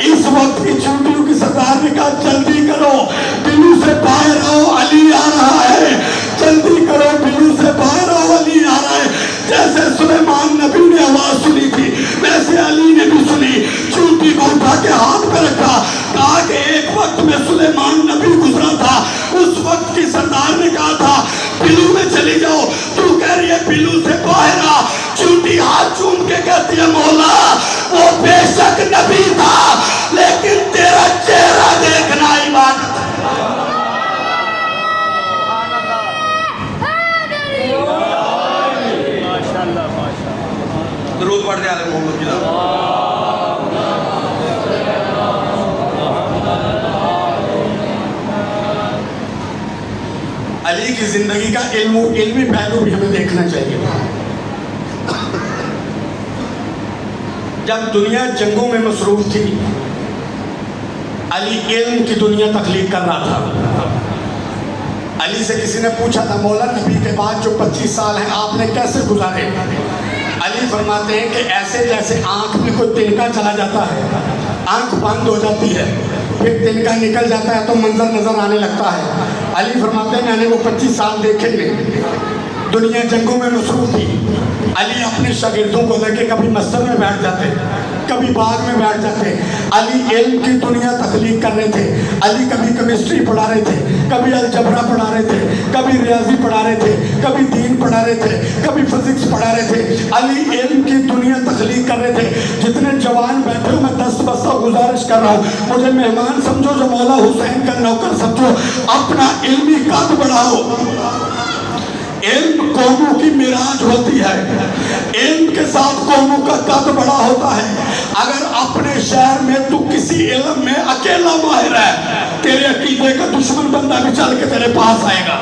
اس وقت کی چونٹیوں کی سردار نے کہا جلدی کرو, بلوں سے باہر آؤ, علی آ رہا ہے. جلدی کرو, بلوں سے باہر آؤ, علی آ رہا ہے. جیسے سلیمان نبی نے آواز سنی تھی ویسے علی نے بھی سنی. چونٹی کو اٹھا کے ہاتھ پہ رکھا, کہا کہ ایک وقت میں سلیمان نبی گزرا تھا, اس وقت کی سردار نے کہا تھا بلوں میں چلی جاؤ, تو کہہ رہی ہے بلوں سے باہر آ. چونٹی ہاتھ چوم کے کہتی ہے مولا وہ بے شک نبی تھا لیکن تیرا چہرہ دیکھنا عبادت. پڑھ دے آل محمد کی طرف. علی کی زندگی کا علمی پہلو بھی ہمیں دیکھنا چاہیے. جب دنیا جنگوں میں مصروف تھی علی علم کی دنیا تخلیق کر رہا تھا. علی سے کسی نے پوچھا تھا مولا نبی کے بعد جو 25 سال ہیں آپ نے کیسے گزارے؟ علی فرماتے ہیں کہ ایسے جیسے آنکھ میں کوئی تنکا چلا جاتا ہے، آنکھ بند ہو جاتی ہے، پھر تنکا نکل جاتا ہے تو منظر نظر آنے لگتا ہے. علی فرماتے ہیں میں نے وہ 25 سال دیکھے نہیں. دنیا جنگوں میں مصروف تھی. علی اپنے شاگردوں کو لے کے کبھی مسجد میں بیٹھ جاتے، کبھی باغ میں بیٹھ جاتے. علی علم کی دنیا تخلیق کر رہے تھے. علی کبھی کیمسٹری پڑھا رہے تھے، کبھی الجبرا پڑھا رہے تھے، کبھی ریاضی پڑھا رہے تھے، کبھی دین پڑھا رہے تھے، کبھی فزکس پڑھا رہے تھے. علی علم کی دنیا تخلیق کر رہے تھے. جتنے جوان بیٹھے ہو میں دست بستہ گزارش کر رہا ہوں، مجھے مہمان سمجھو جو مولا حسین کا نوکر سمجھو، اپنا علمی قد بڑھاؤ. علم قوموں کی معراج ہوتی ہے، علم کے ساتھ قوموں کا قد بڑا ہوتا ہے. اگر اپنے شہر میں تو کسی علم میں اکیلا ماہر ہے، تیرے عقیدے کا دشمن بندہ بھی چل کے تیرے پاس آئے گا،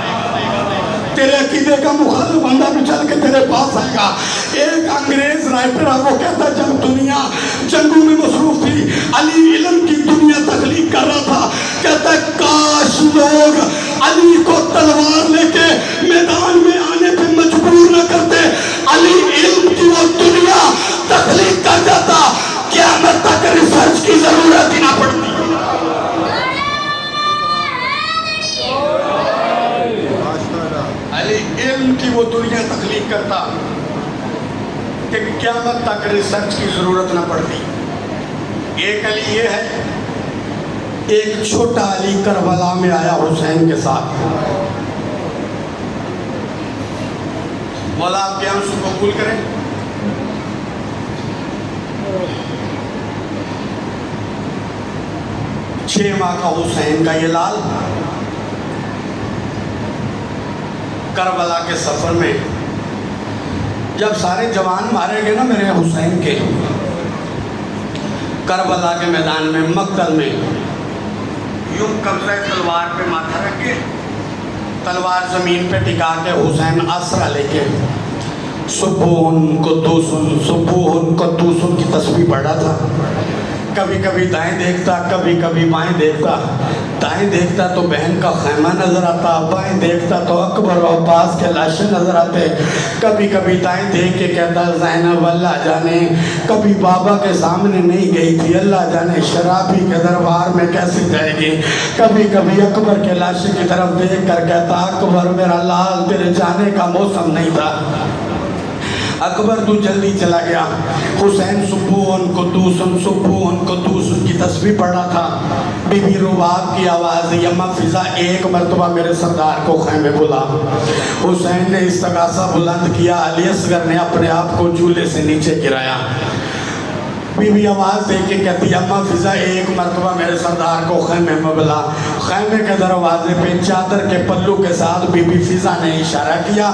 تیرے عقیدے کا مخالف بندہ بھی چل کے تیرے پاس آئے گا. ایک انگریز رائٹر ہے، وہ کہتا ہے جب دنیا جنگوں میں مصروف تھی علی علم کی دنیا تخلیق کر رہا تھا. کہتا ہے کاش لوگ علی کو تلوار لے کے میدان میں آنے پہ مجبور نہ کرتے، علی علم کی وہ دنیا تخلیق کر جاتا، قیامت تک ریسرچ کی ضرورت ہی نہ پڑتی. علی علم کی وہ دنیا تخلیق کرتا کہ قیامت تک ریسرچ کی ضرورت نہ پڑتی. ایک علی یہ ہے، ایک چھوٹا علی کربلا میں آیا حسین کے ساتھ. مولا آپ کے آنسو کو قبول کریں. 6 ماہ کا حسین کا یہ لال کربلا کے سفر میں جب سارے جوان مارے گئے نا میرے حسین کے، کربلا کے میدان میں مقتل میں، یوں قبضہ تلوار پہ ماتھا رکھ کے تلوار زمین پہ ٹکا کے حسین آسرا لے کے سبحان قدوس کی تسبیح پڑھ رہا تھا. کبھی کبھی دائیں دیکھتا، کبھی کبھی بائیں دیکھتا. دائیں دیکھتا تو بہن کا خیمہ نظر آتا، بائیں دیکھتا تو اکبر و عباس کے لاشیں نظر آتے. کبھی کبھی دائیں دیکھ کے کہتا زینب اللہ جانے کبھی بابا کے سامنے نہیں گئی تھی، اللہ جانے شرابی کے دربار میں کیسے جائے گی. کبھی کبھی اکبر کے لاشے کی طرف دیکھ کر کہتا اکبر میرا لال تیرے جانے کا موسم نہیں تھا، اکبر تو جلدی چلا گیا. حسین سبحان قدوس کی تسبیح پڑھ رہا تھا. بی بی رباب کی آواز یما فضا ایک مرتبہ میرے سردار کو خیمے بلا. حسین نے استغاثہ بلند کیا، علی اصغر نے اپنے آپ کو جھولے سے نیچے گرایا. بی بی آواز دے کے کہتی اما فضا ایک مرتبہ میرے سردار کو خیمے میں بلا. خیمے کے دروازے پہ چادر کے پلو کے ساتھ بی بی فضا نے اشارہ کیا.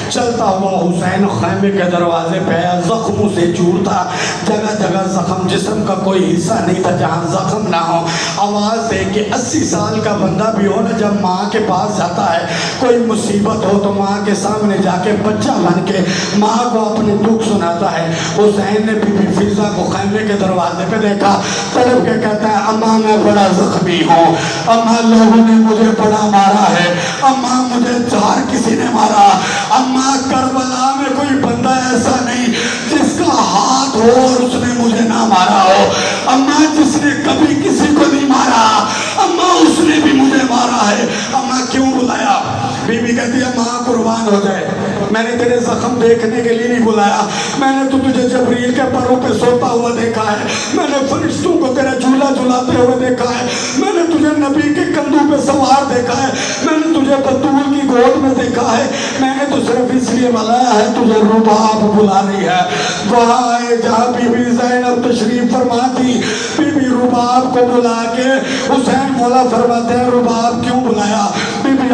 چلتا ہوا حسین خیمے کے دروازے پہ زخموں سے چور تھا، جگہ جگہ زخم، جسم کا کوئی حصہ نہیں تھا جہاں زخم نہ ہو. آواز دے کے 80 سال کا بندہ بھی ہو نا، جب ماں کے پاس جاتا ہے کوئی مصیبت ہو تو ماں کے سامنے جا کے بچہ بن کے ماں کو اپنے دکھ سناتا ہے. حسین نے بی بی فضا کو خیمے کے دروازے پہ دیکھا، تڑپ کے کہتا ہے اماں میں بڑا زخمی ہوں، اماں لوگوں نے مجھے بڑا مارا ہے، اماں مجھے چار کسی نے مارا، اماں کربلا میں کوئی بندہ ایسا نہیں جس کا ہاتھ ہو اور اس نے مجھے نہ مارا ہو، اماں جس نے کبھی کسی کو نہیں مارا، اماں اس نے بھی مجھے مارا ہے، اماں کیوں بلایا؟ بی بی کہتی ہے ماں قربان ہو جائے، میں نے تیرے زخم دیکھنے کے لیے نہیں بلایا، میں نے تو تجھے جبریل کے پروں پہ سوتا ہوا دیکھا ہے، میں نے فرشتوں کو تیرا جھولا جھلاتے ہوئے دیکھا ہے، میں نے تجھے نبی کے کندھوں پہ سوار دیکھا ہے، میں نے تجھے بطول کی گود میں دیکھا ہے، میں نے تو صرف اس لیے بلایا ہے تجھے رباب بلا رہی ہے. وہاں آئے جہاں بی بی زینب تشریف فرما تھی، بی بی رباب کو بلا کے حسین مولا فرماتے ہیں رباب کیوں بلایا؟ بی بی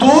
2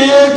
1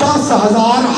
10,000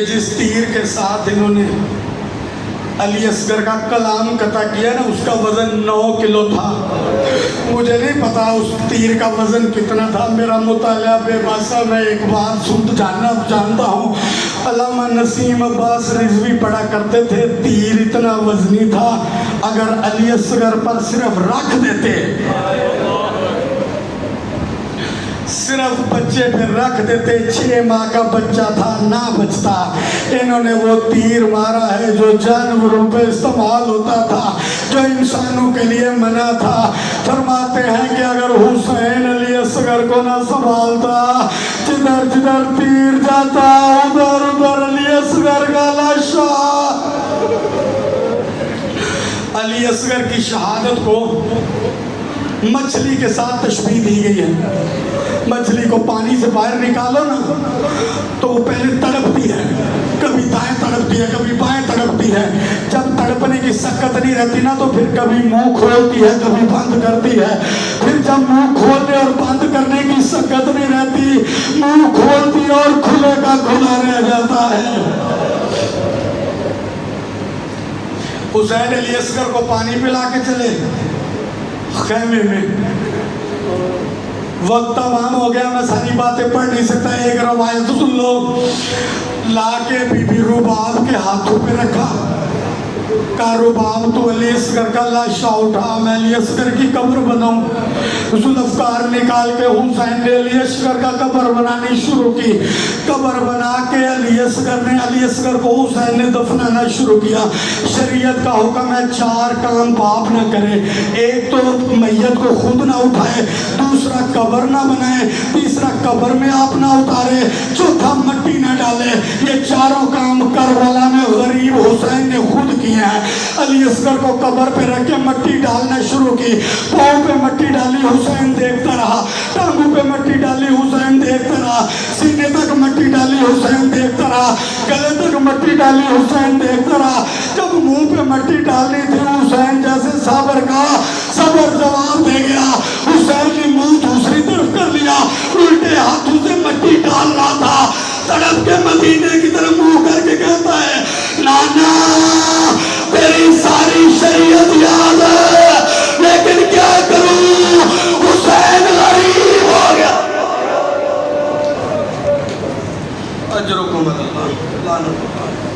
کہ جس تیر کے ساتھ انہوں نے علی اصغر کا کلام قطع کیا نا، اس کا وزن 9 کلو تھا۔ مجھے نہیں پتا اس تیر کا وزن کتنا تھا، میرا مطالعہ بے باسا، میں ایک بات جانتا ہوں، علامہ نسیم عباس رضوی پڑھا کرتے تھے، تیر اتنا وزنی تھا اگر علی اصغر پر صرف رکھ دیتے، صرف بچے پہ رکھ دیتے، 6 ماہ کا بچہ تھا، نہ بچتا۔ انہوں نے وہ تیر مارا ہے جو جانوروں پہ استعمال ہوتا تھا، جو انسانوں کے لیے منع تھا۔ فرماتے ہیں کہ اگر حسین علی اصغر کو نہ سنبھالتا، جدھر جدھر تیر جاتا ادھر ادھر علی اصغر کا لاشا۔ علی اصغر کی شہادت کو مچھلی کے ساتھ تشبیہ دی گئی ہے۔ مچھلی کو پانی سے باہر نکالو نا تو وہ پہلے تڑپتی ہے، کبھی دائیں تڑپتی ہے، کبھی بائیں تڑپتی ہے۔ جب تڑپنے کی سکت نہیں رہتی نا تو پھر کبھی منہ کھولتی ہے، کبھی بند کرتی ہے۔ پھر جب منہ کھولنے اور بند کرنے کی سکت نہیں رہتی، منہ کھولتی اور کھلے کا کھلا رہ جاتا ہے۔ حسین علی اصغر کو پانی پلا کے چلے خیمے میں، وقت تمام ہو گیا، میں ساری باتیں پڑھ نہیں سکتا، ایک روایت سن لو۔ لا کے بی بی رباب کے ہاتھوں پہ رکھا، کہا رباب تو علی اصغر کا لاشا اٹھا، میں علی اصغر کی قبر بناؤں۔ ذوالفقار نکال کے حسین نے علی اصغر کا قبر بنانی شروع کی۔ قبر بنا کے علی اصغر کو حسین نے دفنانا شروع کیا۔ شریعت کا حکم ہے 4 کام باپ نہ کرے، ایک تو میت کو خود نہ اٹھائے، دوسرا قبر نہ بنائے، تیسرا قبر میں آپ نہ اتارے، چوتھا مٹی نہ ڈالے۔ یہ 4 کام کربلا میں غریب حسین نے خود کیے ہیں۔ علی اصغر کو قبر پہ رکھ کے مٹی ڈالنا شروع کی، پاؤں پہ مٹی ڈالی، حسین دیکھتا رہا، ٹانگوں پہ مٹی ڈالی، حسین دیکھتا رہا، سینے تک مٹی ڈالی، حسین دیکھتا رہا، گلے تک مٹی ڈالی، حسین دیکھتا رہا۔ جب منہ پہ مٹی ڈالنی تھی، حسین جیسے صبر کا صبر جواب دے گیا، حسین نے منہ دوسری طرف کر لیا، الٹے ہاتھوں سے مٹی ڈال رہا تھا، تڑپ کے مدینے کی طرف منہ کر کے کہتا ہے نانا تیری ساری شریعت یاد ہے لیکن کیا کروں، حسین غریب ہو گیا۔ اجرکم اللہ، لعنت اللہ۔